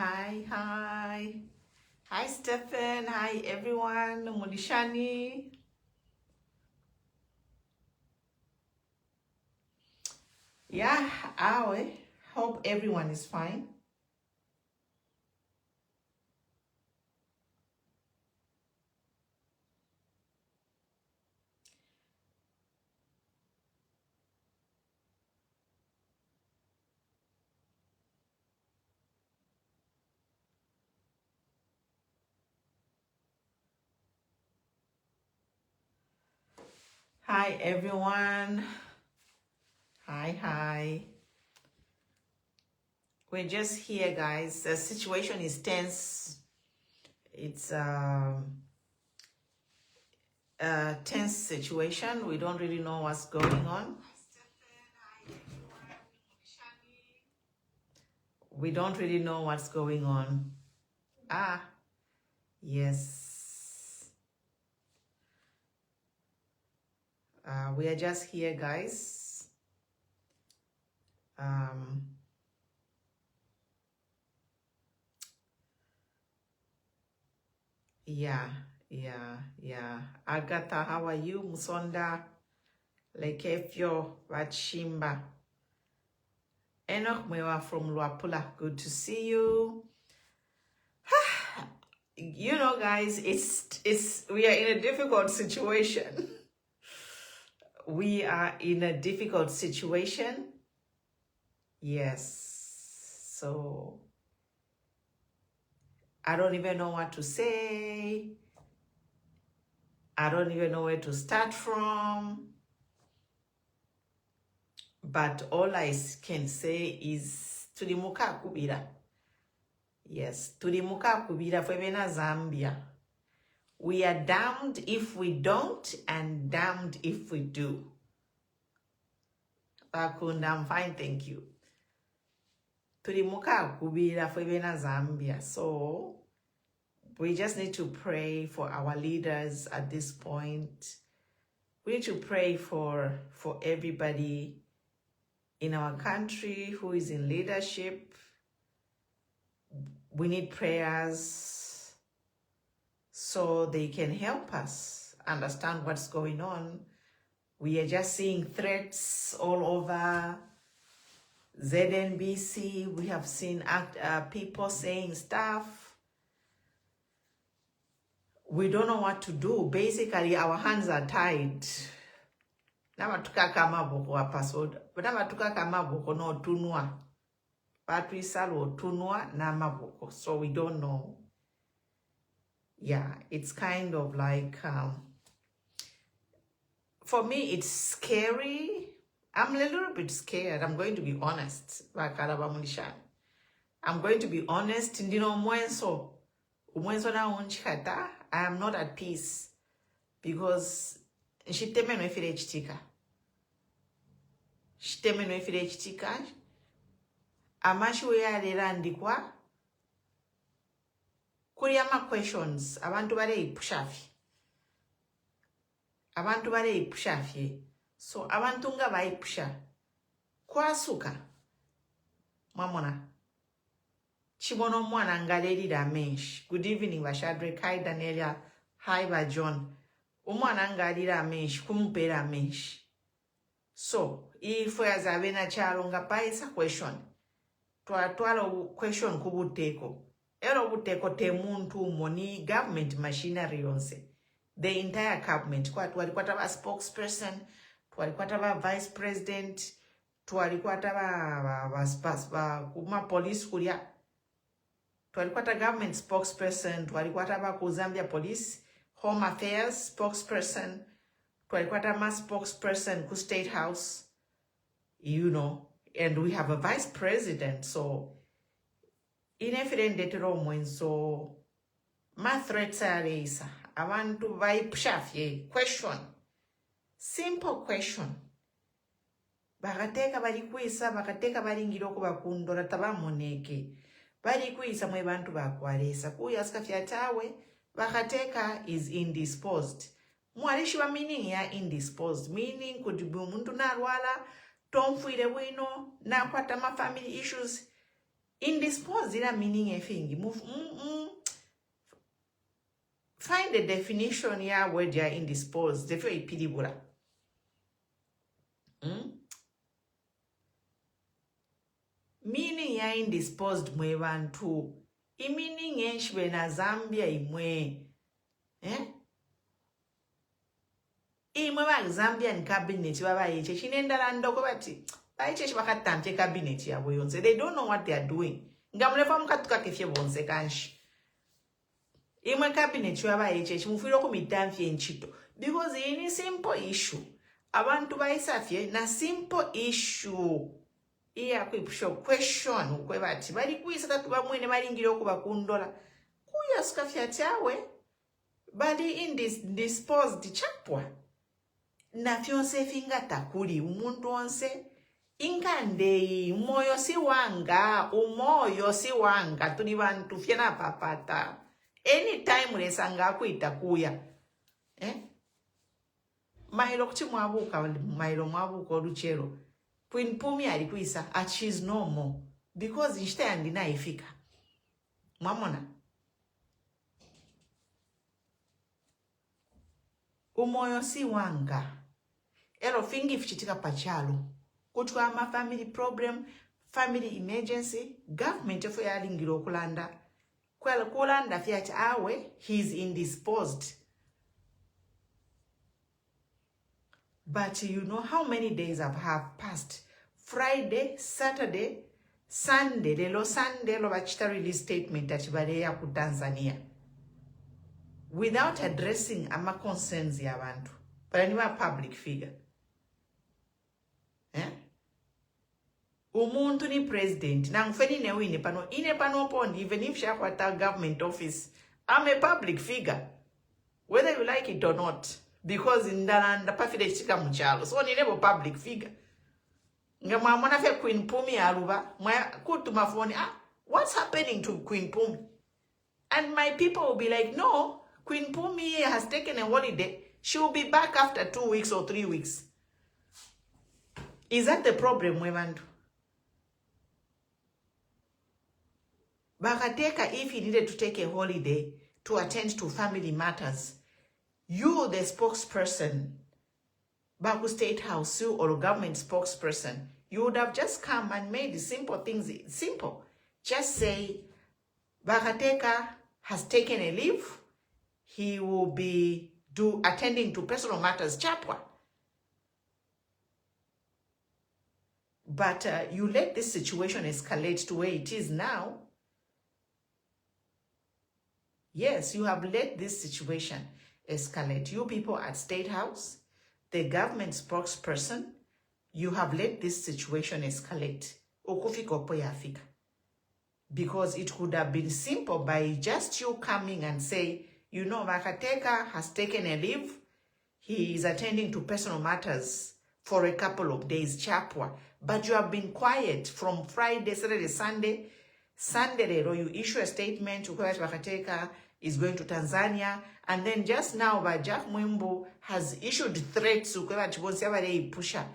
Hi. Hi, Stephen. Hi, everyone. Mulishani. Yeah, I hope everyone is fine. Hi, everyone. Hi. We're just here, guys. The situation is tense. It's a tense situation. We don't really know what's going on. We don't really know what's going on. Yes. We are just here, guys. Yeah. Agatha, how are you? Musonda, Lekefyo, Vachimba. Enoch Mwewa from Luapula, good to see you. You know, guys, we are in a difficult situation. We are in a difficult situation. Yes. So I don't even know what to say. I don't even know where to start from. But all I can say is tulimuka kubira. Yes, tulimuka kubira fwebena Zambia. We are damned if we don't and damned if we do. Bakunda, I'm fine, thank you. Tulimuka kubira fwebena Zambia. So we just need to pray for our leaders at this point. We need to pray for everybody in our country who is in leadership. We need prayers so they can help us understand what's going on. We are just seeing threats all over ZNBC. We have seen people saying stuff. We don't know what to do. Basically, our hands are tied. Namatuka kama boko apasoda. But namatuka kama boko no tunua. Patrisalo tunua nama boko. So we don't know. Yeah, it's kind of like for me it's scary. I'm a little bit scared. I'm going to be honest. I'm going to be honest. Ndino mwenso na unchikata. I am not at peace because shitemeno ifire chitika. Shitemeno ifire chitika. Amashu ya lerandikwa. Kuriama questions. Abantu bare ipushafi. So abantu nga baipusha. Kwasuka. Mamona. Chibono mwana ngaleri damesh. Good evening, Bashadre. Hi, Danielia. Hi, Bajon. Umwana ngalira mesh. Kumpera mesh. So, if we as a vena chalonga paisa question. Twala question kubuteko. Ero buteko temuntu moni government machinery yonse. The entire government. Kwa twalikwata spokesperson. Twalikwata vice president. Twalikwata kuma police kulia. Twalikwata government spokesperson. Twalikwata ku Zambia police. Home affairs spokesperson. Twalikwata ma spokesperson ku state house. You know. And we have a vice president. So inefidently so my threats are raised. I want to buy question. Simple question. Bakateka balikwisa, bakateka balingiroko bakundora tabamoneke. Balikwisa mwe bantu bakwalesa. Kuyaska fyatawe, bakateka is indisposed. Mwalishi wa meaning ya indisposed. Meaning could be umuntu narwala, tomfuire wino, na kwata ma family issues. Indisposed ila meaning efingi. Find the definition ya word ya indisposed. Defo ipilibura. Meaning ya indisposed mwe bantu. Meaning enshwe na Zambia imwe. Imwe ba Zambian cabinet baba yeche chinendala ndoko bati. Baiche bakatamche cabinet ya boyonse. They don't know what they are doing. Ngamlefa mukatuka kefye bonse kanshi. Imwe cabinet baba yeche chimufiro kumitamfye nchito. Because ini simple issue. Abantu baisafye na simple issue. Iya kuipusho question ukwe bati. Bali kuisa tatu bamwene malingiro kubakundola. Kuya skafya chawe. Bali indisposed chapwa. Na fyonse finga takuri umuntu onse. Inkandei umoyo si wanga tuli bantu fyena papata. Anytime lesanga kuitakuya. Mailo kuti mwabuka oluchero. Pumi alikuisa she's normal because instead ndina ifika. Mwamona. Umoyo si wanga. Ero fingi fichitika pachalo. Kutwa ama family problem, family emergency, government of yalingiro kulanda. Kulanda fiat awe, he's indisposed. But you know how many days have passed? Friday, Saturday, Sunday, lelo Sunday lo bachita release statement achibaleya ku Tanzania. Without addressing ama concerns ya bantu. But anima public figure. Umuntu ni president. Na ngufeni newe ine pano pondi, even if shakwata government office. I'm a public figure. Whether you like it or not. Because in Dalanda pafide chika mchalo. So ni nebo public figure. Nga mwana fe Queen Pumi aruba. Kutu mafoni. What's happening to Queen Pumi? And my people will be like, no, Queen Pumi has taken a holiday. She will be back after 2 weeks or 3 weeks. Is that the problem, Mwebantu? Bakateka, if he needed to take a holiday to attend to family matters, you, the spokesperson, Baku State House, you or government spokesperson, you would have just come and made the simple things simple. Just say, Bakateka has taken a leave. He will be attending to personal matters, chapwa. But you let this situation escalate to where it is now. Yes, you have let this situation escalate. You people at State House, the government spokesperson, you have let this situation escalate. Because it could have been simple by just you coming and say, you know, Makateka has taken a leave. He is attending to personal matters for a couple of days, chapwa. But you have been quiet from Friday, Saturday, Sunday. Sunday, you issue a statement to Makateka is going to Tanzania. And then just now, Jack Mwiimbu has issued threats to pusha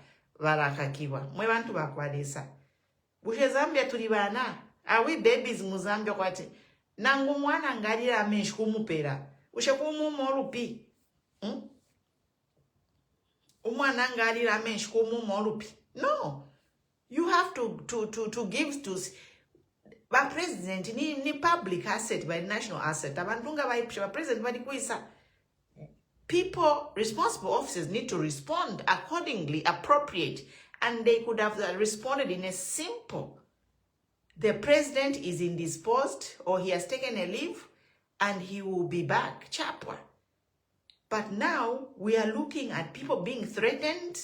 varakakiwa. Mwebantu bakwadesa. Bushe Zambia tulibana. Are we babies muzambia kwate? Nangu mwana ngalira amenshi kumupera. Ushe kumumolupi. Umwana ngalira amenshi kumumolupi. No. You have to give to ba president ni public asset by national asset. Abandunga ba president badi kuisa. People, responsible officers need to respond accordingly, appropriate. And they could have responded in a simple. The president is indisposed or he has taken a leave and he will be back. Chapwa. But now we are looking at people being threatened.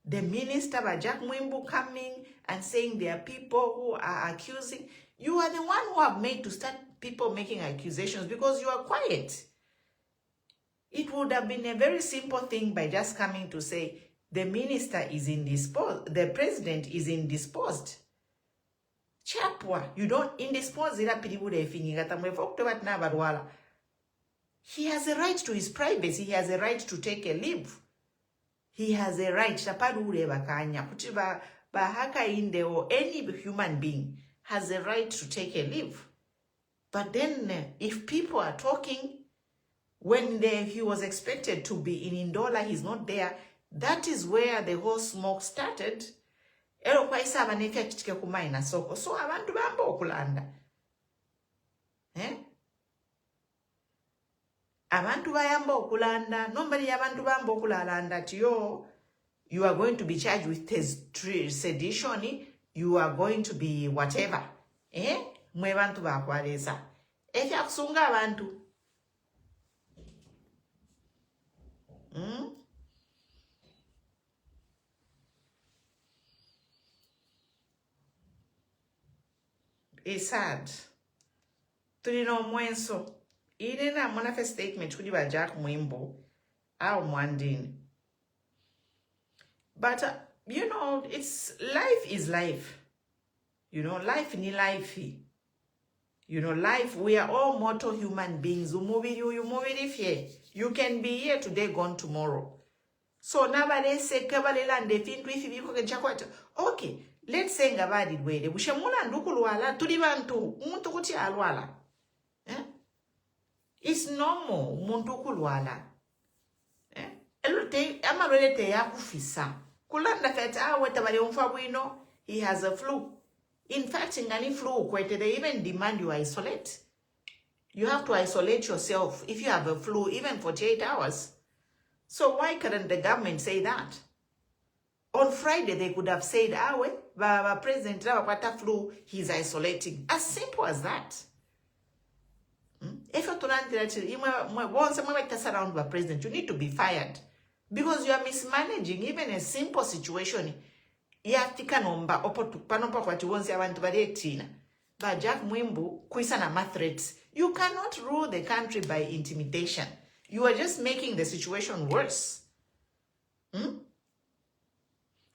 The minister Jack Mwiimbu coming and saying there are people who are accusing. You are the one who have made to start people making accusations because you are quiet. It would have been a very simple thing by just coming to say, the minister is indisposed, the president is indisposed. Chapwa, you don't indispose ila pilibude finingata mwefokto bat na barwala. He has a right to his privacy, he has a right to take a leave. He has a right, tapadure bakanya, kutiba but HAKAINDE or any human being has a right to take a leave. But then if people are talking, when he was expected to be in Ndola, he's not there. That is where the whole smoke started. So abantu bamba okulanda. Abantu bayamba okulanda. Nobody abantu bamba okulanda that you are going to be charged with sedition. You are going to be whatever. Mwe bantu bakwaleza. Ekya kusunga abantu. It's sad. Tulino mwenso. Inena mwana statement kuli ba Jack Mwiimbu au mwandini. But you know, life is life. You know, life ni life. You know, life, we are all mortal human beings. You can be here today, gone tomorrow. So nowadays say okay, let's say ngabadi dwele. Bushemula ndukulwala tuli bantu umuntu kuti alwala. It's normal umuntu kulwala. Elote amalwele yakufisa. Kulanda feta weta bali umfabwino, he has a flu. In fact, in any flu, they even demand you isolate. You have to isolate yourself if you have a flu, even 48 hours. So why couldn't the government say that? On Friday, they could have said, President flu, he's isolating. As simple as that. If you want around the president, you need to be fired. Because you are mismanaging even a simple situation. Yatika nomba panopa kwa chiwonzi abantu badetina. But Jack Mwiimbu kuisa na threats. You cannot rule the country by intimidation. You are just making the situation worse.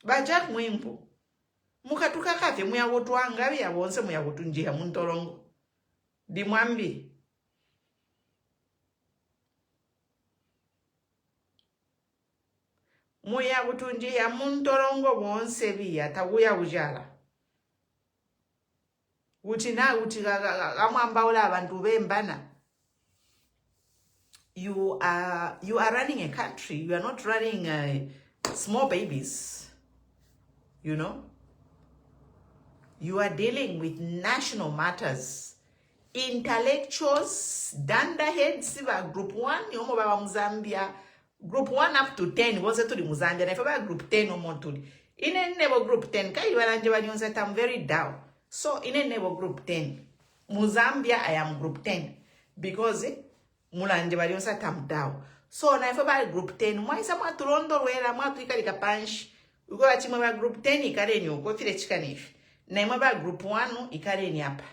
But Jack Mwiimbu mukatuka kafe muyawotu angabi ya wonse muyawotu njia muntorongo. Dimwambi. Muya kutunji ya muntorongo bonse biya taguya ujala. Utina amwamba ula abantu bembana. You are running a country. You are not running small babies. You know? You are dealing with national matters. Intellectuals, dandaheads, group 1, yomo baba Mzambia. Group 1 up to 10 was to the Muzambia. If I group 10 or more to in a neighbor group 10, I'm very down. So in a neighbor group 10, Muzambia, I am group 10 because Mulanje I'm down. So if I group 10, why someone to London where I'm out to punch? You go at group 10, Ikarenu, go to the chicanif. Name group 1, Ikareniapa.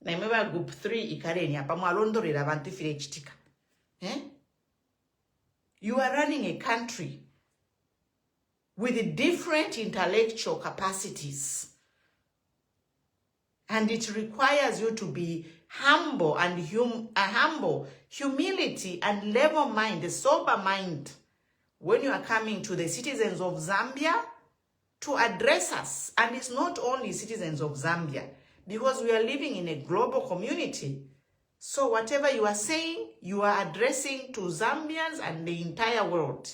Name group 3, Ikareniapa. Malondo Ravanti Filechitica. You are running a country with different intellectual capacities. And it requires you to be humble and humility and level mind, a sober mind, when you are coming to the citizens of Zambia to address us. And it's not only citizens of Zambia, because we are living in a global community. So whatever you are saying, you are addressing to Zambians and the entire world.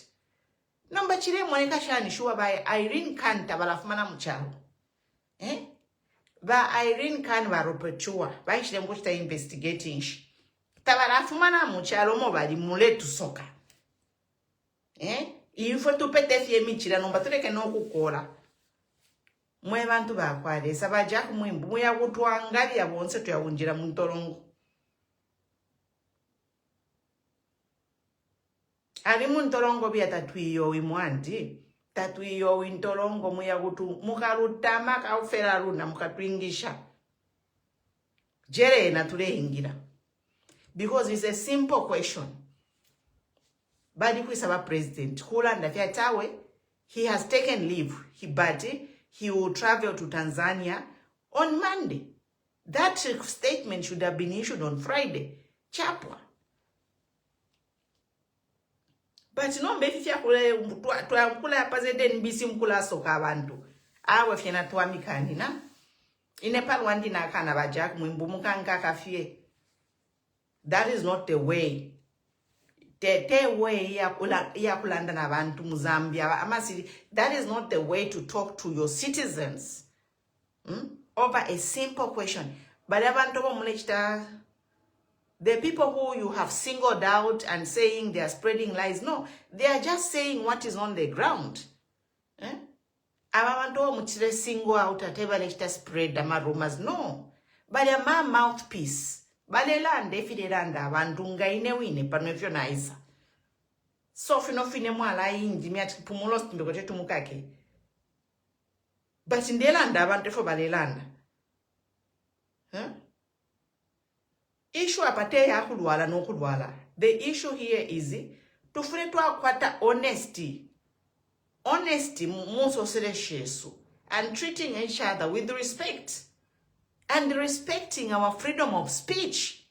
Number chile monika shani shuwa by Irene Kanta balafumana mchalo. Ba Irene Kanta baropechua. Ba chile mkushita investigating shi. Tabalafumana mchalo mo bali mule tu soka. Info tu pete fie michila nomba tuleke no kukola. Mwe bantu ba kwade. Saba Jack Mwiimbu mwe kutuwa ngari ya bonse tu ya unjira muntorongo. Ali muntorongo bia tatuiyo imwanti. Tatuiyo intorongo muya kutu. Mukarutama kaufera runa mukatuingisha. Jere na tule hingira. Because it's a simple question. Badi kuisaba president. Hulanda fia tawe. He has taken leave. But he will travel to Tanzania on Monday. That statement should have been issued on Friday. Chapwa. But no mbefifia kule ya President ZNBC mkula soka abantu. awe fiena tuamikani na Nepal wandi na kana bajak Mwiimbu mukanka kafie. That is not the way. The way ya kulanda na bantu mu Zambia amasi. That is not the way to talk to your citizens. Over a simple question. But the people who you have singled out and saying they are spreading lies, no, they are just saying what is on the ground. Abantu mutire single out at ever spread the rumors, no. But a man mouthpiece. Balelanda ifiranda bandunga inewine panofyo naisa. So fine mwala inji miati pumulos timbekote tumukake. But in the land abantu fo balelanda. Issue apate ya kudwala no kudwala. The issue here is to fretwa kwata honesty. Honesty muso sereshesu and treating each other with respect and respecting our freedom of speech.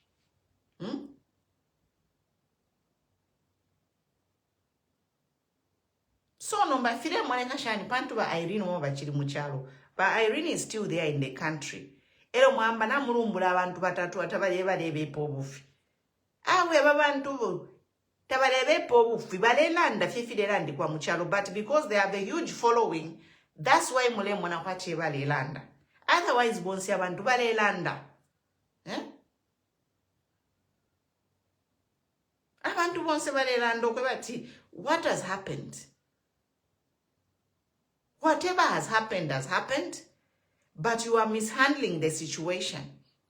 So number 3 mwana shani pantu ba Irene mo bachiri muchalo. But Irene is still there in the country. Ero mwamba na mulumbula abantu batatu atabalebe pobufi. Awe babantu tabalebe pobufi balelanda fifilelandi kwa muchalo, but because they have a huge following, that's why mule mwana kwache balelanda. Otherwise bonsi abantu balelanda. Abantu bonsi balelanda okwebati what has happened? Whatever has happened, but you are mishandling the situation.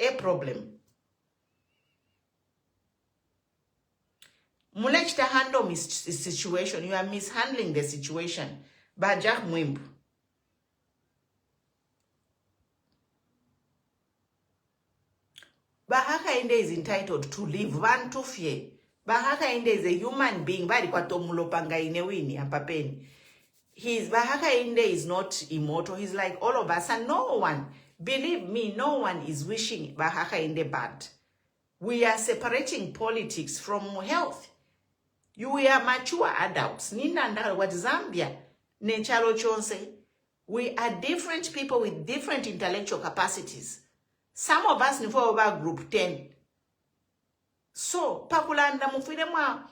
A problem. Mulechta handle the situation. You are mishandling the situation. Bajak Mwiimbu. HAKAINDE is entitled to live. Bantu fie. HAKAINDE is a human being. Bari kwa tomulopanga inewini apapeni. HAKAINDE is not immortal. He's like all of us. And no one, believe me, no one is wishing HAKAINDE bad. We are separating politics from health. You are mature adults. Nina what Zambia. Nechalo chonse. We are different people with different intellectual capacities. Some of us ni for over group 10. So, pakulanda mufidemwa,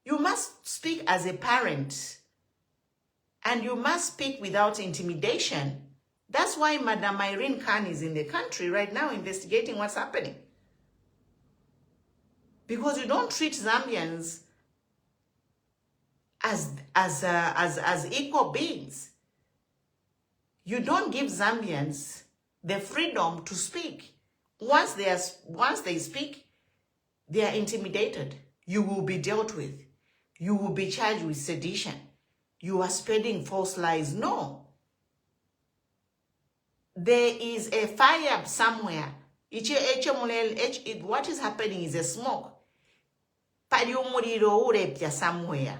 you must speak as a parent. And you must speak without intimidation. That's why Madam Irene Khan is in the country right now investigating what's happening. Because you don't treat Zambians as equal beings. You don't give Zambians the freedom to speak. Once they speak, they are intimidated. You will be dealt with. You will be charged with sedition. You are spreading false lies. No. There is a fire somewhere. What is happening is a smoke. Pali umuriro urepya somewhere.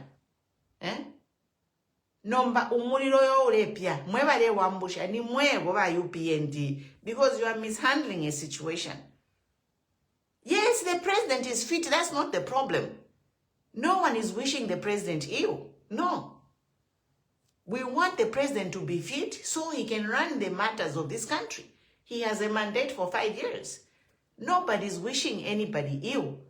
Nomba umuriro yo urepya. Mwebale wambusha. Ni mwebo ba UPND. Because you are mishandling a situation. Yes, the president is fit. That's not the problem. No one is wishing the president ill. No. We want the president to be fit so he can run the matters of this country. He has a mandate for 5 years. Nobody's wishing anybody ill.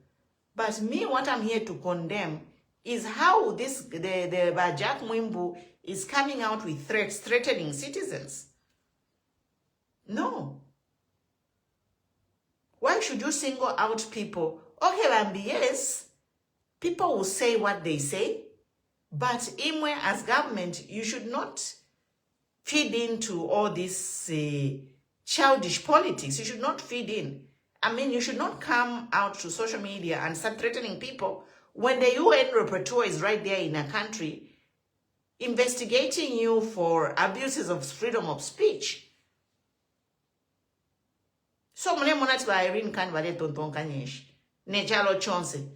But me, what I'm here to condemn is how the Bajak Mwiimbu is coming out with threats, threatening citizens. No. Why should you single out people? Okay, Bambi, yes. People will say what they say. But Imwe, as government, you should not feed into all this childish politics. You should not feed in. I mean, you should not come out to social media and start threatening people when the UN rapporteur is right there in a country investigating you for abuses of freedom of speech. So, mune monati ba Irene Khan vale tonton kanyeshi. Nechalo chonse.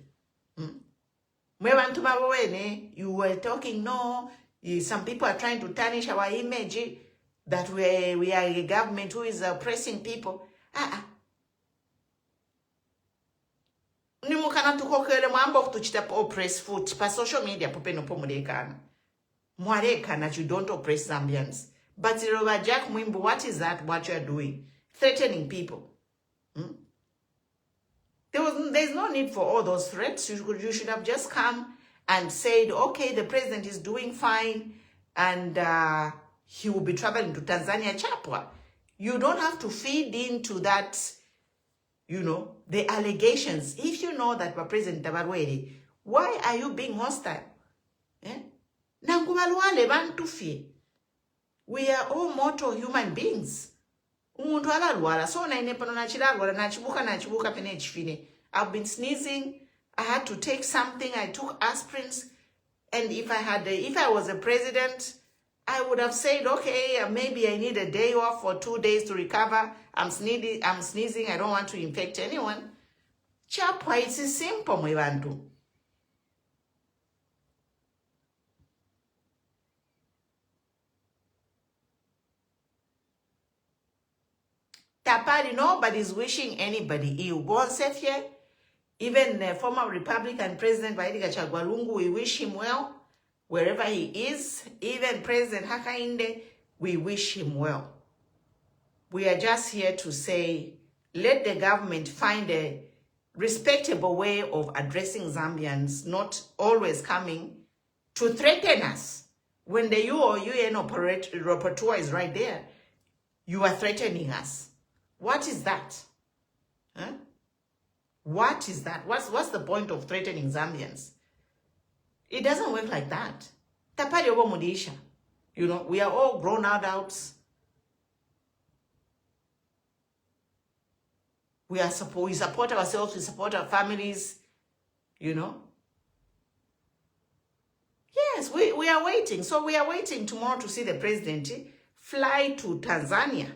You were talking, no, some people are trying to tarnish our image that we are a government who is oppressing people. Nimukana tukokele mwambo kutuchita oppress foot pa social media popeno pomulekana. Mwarekana you don't oppress Zambians. But Jack Mwiimbu, what is that, what you're doing? Threatening people. There's no need for all those threats. You should have just come and said, okay, the president is doing fine, and he will be traveling to Tanzania, Chapwa. You don't have to feed into that, the allegations. If you know that President Tabarwere, why are you being hostile? We are all mortal human beings. I've been sneezing. I had to take something. I took aspirins. And if I was a president, I would have said, okay, maybe I need a day off for 2 days to recover. I'm sneezing. I don't want to infect anyone. Chapwa, it's simple, Mwibantu. Tapari, nobody's wishing anybody ill. Go on, safe here. Even the former Republican President Wairiga Chagwalungu, we wish him well wherever he is. Even President HAKAINDE, we wish him well. We are just here to say, let the government find a respectable way of addressing Zambians, not always coming to threaten us. When the UN repertoire is right there, you are threatening us. What is that? Huh? What is that? What's the point of threatening Zambians? It doesn't work like that. Tapari obo mudisha. We are all grown adults. We support ourselves, we support our families, Yes, we are waiting. So we are waiting tomorrow to see the president fly to Tanzania.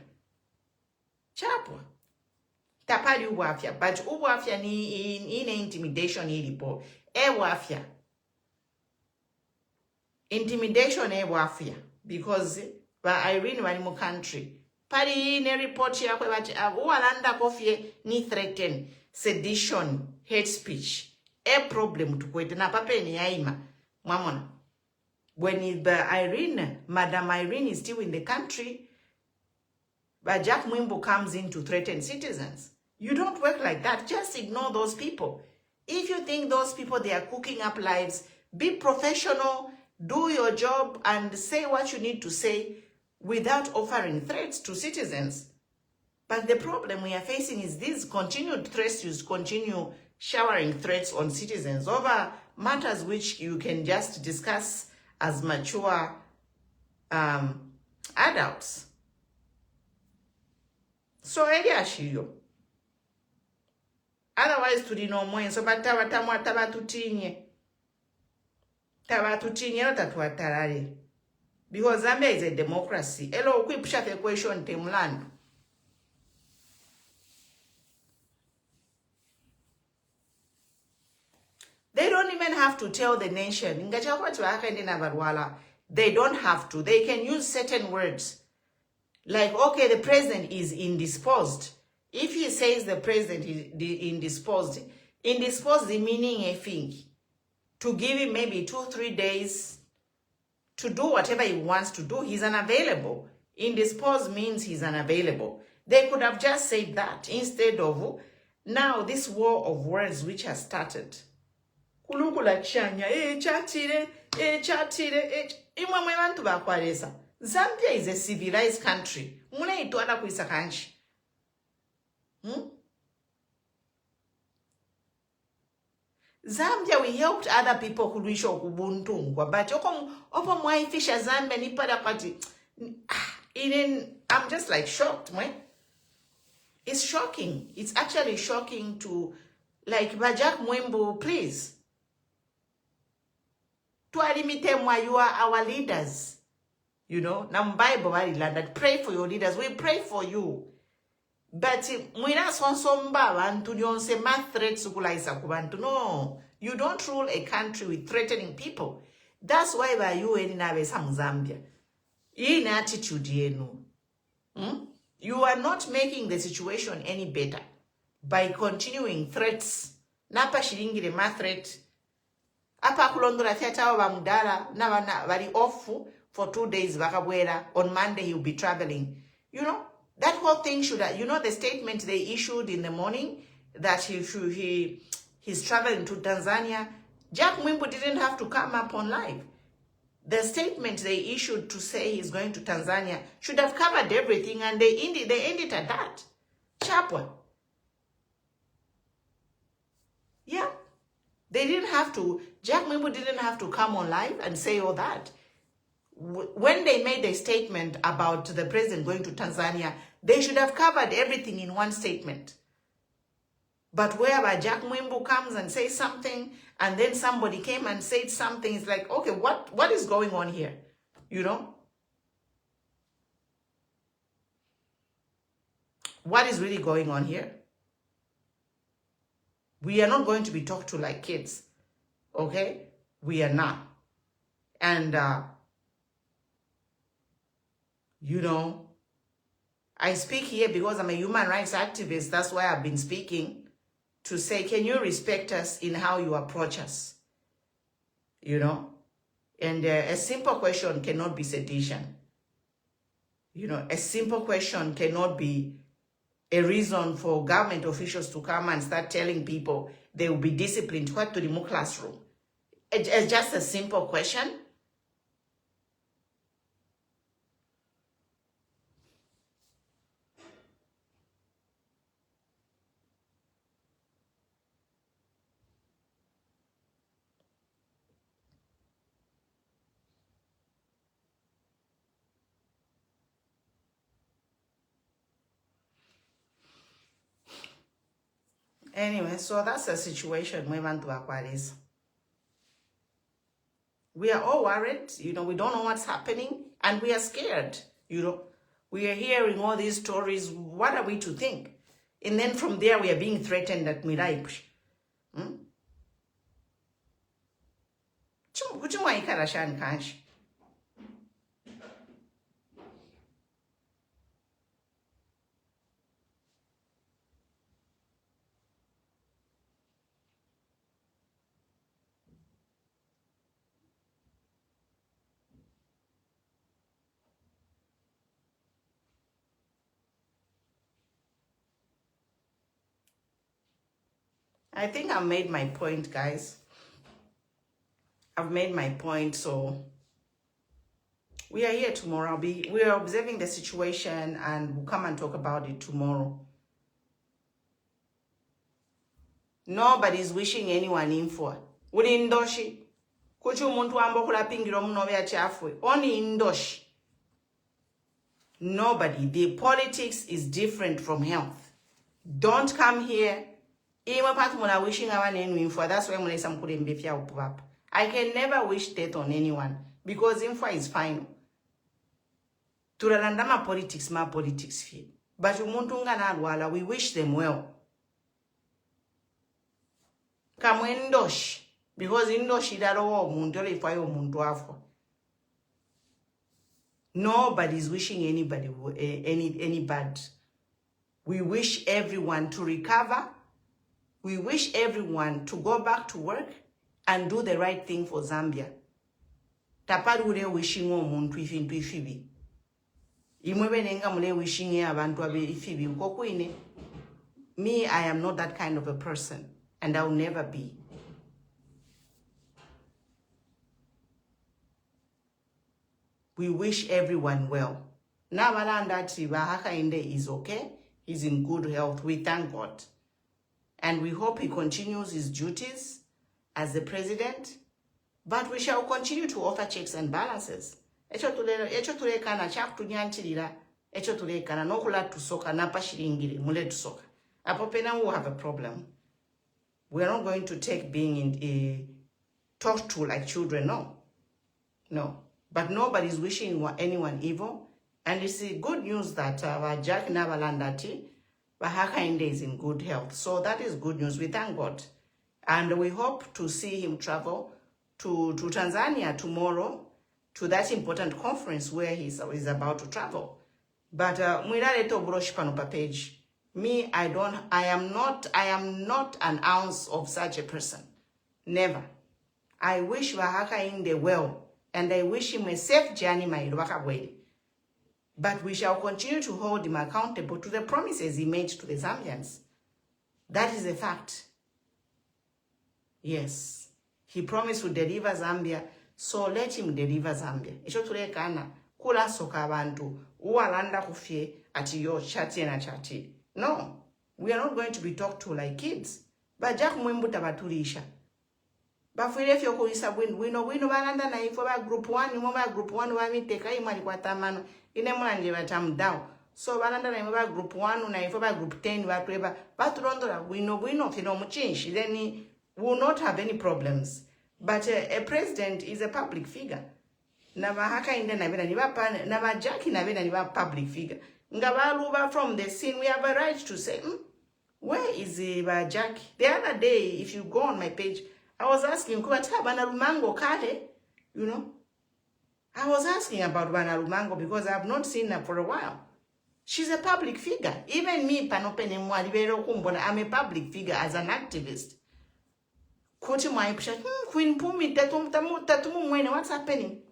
Chapwa. Tapari uwafya. But uwafya ni intimidation ilipo. Wafya. Intimidation wafya. Because Irene wali mu country. Pari ne report ya kwe bati uwalanda kofye ni threaten. Sedition. Hate speech. Problem tukwete na pape ni yaima. Mwamona. When Madam Irene is still in the country, but Jack Mwiimbu comes in to threaten citizens. You don't work like that. Just ignore those people. If you think those people, they are cooking up lives, be professional, do your job, and say what you need to say without offering threats to citizens. But the problem we are facing is these continued threats. You continue showering threats on citizens over matters which you can just discuss as mature adults. So Eliashiyo. Otherwise to no more so but tabatutinye. Tabatutinye no tatuatarare. Because Zambia is a democracy. Elo kwipusha the question temland. They don't even have to tell the nation. They don't have to. They can use certain words. Like, okay, the president is indisposed. If he says the president is indisposed meaning a thing. To give him maybe 2-3 days to do whatever he wants to do, he's unavailable. Indisposed means he's unavailable. They could have just said that instead of now this war of words which has started. Zambia is a civilized country. Zambia, we helped other people who wish Ubuntu. But I'm just like shocked, man. It's shocking. It's actually shocking to like Jack Mwiimbu, please. You are our leaders. Now Bible that pray for your leaders. We pray for you. But no, you don't rule a country with threatening people. That's why by you in Zambia. In attitude, you are not making the situation any better by continuing threats. Napa shilingi ma threat. Apa kulondora theater wa mudala na bali ofu for 2 days. On Monday, he'll be traveling. You know, that whole thing should have, you know, the statement they issued in the morning that he's traveling to Tanzania. Jack Mwiimbu didn't have to come up on live. The statement they issued to say he's going to Tanzania should have covered everything, and they ended at that. Chapwa. Yeah. They didn't have to, Jack Mwiimbu didn't have to come on live and say all that. When they made a statement about the president going to Tanzania, they should have covered everything in one statement. But whereby Jack Mwiimbu comes and says something, and then somebody came and said something, it's like, okay, what is going on here? You know? What is really going on here? We are not going to be talked to like kids, okay? We are not. And, you know, I speak here because I'm a human rights activist. That's why I've been speaking, to say, can you respect us in how you approach us? You know? And a simple question cannot be sedition. You know, a simple question cannot be a reason for government officials to come and start telling people they will be disciplined. What to the classroom? It's just a simple question. Anyway, so that's the situation we want to Aquarius. We are all worried, you know, we don't know what's happening, and we are scared, you know. We are hearing all these stories. What are we to think? And then from there, we are being threatened at Mwiimbu. I think I've made my point, guys. I've made my point, so we are here tomorrow. We are observing the situation, and we'll come and talk about it tomorrow. Nobody's wishing anyone in for. Uli indoshi. Kuchu muntu ambo kula pingiro mnove ya chafwe. Only indoshi. Nobody. The politics is different from health. Don't come here. That's why I can never wish death on anyone, because info is final. Turalandama politics, my politics fee. But we wish them well. Come indosh, because indosh nobody's wishing anybody any bad. We wish everyone to recover. We wish everyone to go back to work and do the right thing for Zambia. Tapadure wishing omuntu ifintu ifibi. Imwebe nenga mule wishing abantu abe ifibi. Me, I am not that kind of a person, and I will never be. We wish everyone well. Now Hakainde is okay. He's in good health. We thank God. And we hope he continues his duties as the president. But we shall continue to offer checks and balances. Echo tulekana chak tunyanchirira. Echo tulekana nokula tusoka napa shiringiri mule tusoka. Apopena will have a problem. We are not going to take being talked to like children. No. No. But nobody's wishing anyone evil. And it's good news that Jack Navalandati Hakainde is in good health. So that is good news. We thank God. And we hope to see him travel to Tanzania tomorrow, to that important conference where he's about to travel. But me, I am not an ounce of such a person. Never. I wish Hakainde well. And I wish him a safe journey, my Lubakabwele. But we shall continue to hold him accountable to the promises he made to the Zambians. That is a fact. Yes. He promised to deliver Zambia, so let him deliver Zambia. Isho tulekana kula soka abantu uwalanda kufye ati yo chati na chati. No. We are not going to be talked to like kids. Bajak Mwiimbu tabatulisha. Bafwile fyo kulisa wino balanda na ifo ba group 1 mo ba group 1 ba miteka imali kwa tamano ine mulanje batamdao. So balanda na ba group 1 na ifo ba group 10 batweba batulondola wino fino muchinshi, then we will not have any problems. But a president is a public figure. Na HAKAINDE na bena niba na bajaki na bena niba public figure. Ngabaluba from the scene, we have a right to say, where is Bajaki? The other day, if you go on my page, I was asking, Banalumango Kale, you know? I was asking about Banalumango because I have not seen her for a while. She's a public figure. Even me, I'm a public figure as an activist. Queen Pumi, what's happening?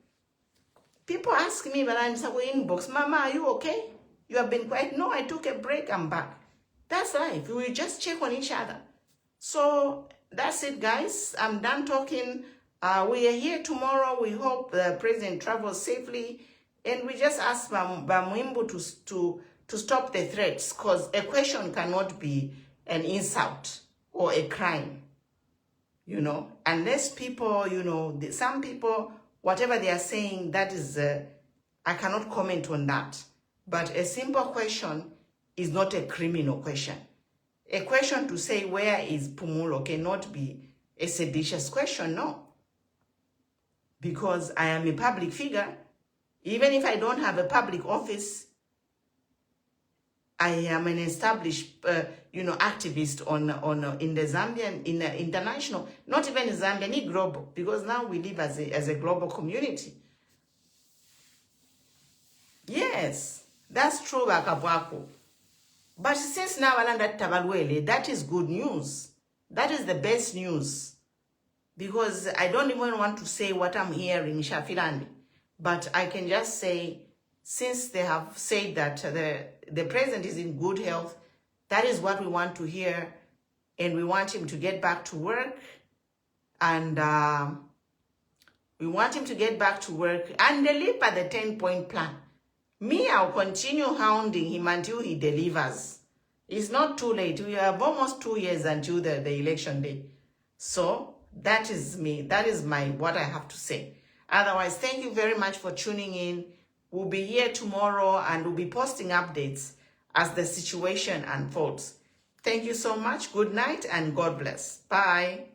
People ask me, but I'm inbox, Mama, are you okay? You have been quiet. No, I took a break. I'm back. That's life. We will just check on each other. So that's it, guys. I'm done talking. We are here tomorrow. We hope the president travels safely. And we just ask Mwiimbu to stop the threats, because a question cannot be an insult or a crime, you know, unless people, you know, some people, whatever they are saying, that is, I cannot comment on that. But a simple question is not a criminal question. A question to say where is Pumulo cannot be a seditious question, no. Because I am a public figure. Even if I don't have a public office, I am an established, you know, activist in the Zambian, in the international, not even in Zambia, ni global, because now we live as a global community. Yes. That's true, Bakabwako. But since now Alanda Tabalwele, that is good news. That is the best news. Because I don't even want to say what I'm hearing, Shafilandi. But I can just say, since they have said that the president is in good health, that is what we want to hear. And we want him to get back to work. And we want him to get back to work and deliver the 10-point plan. Me, I'll continue hounding him until he delivers. It's not too late. We have almost 2 years until the election day. So that is me. That is what I have to say. Otherwise, thank you very much for tuning in. We'll be here tomorrow and we'll be posting updates as the situation unfolds. Thank you so much. Good night and God bless. Bye.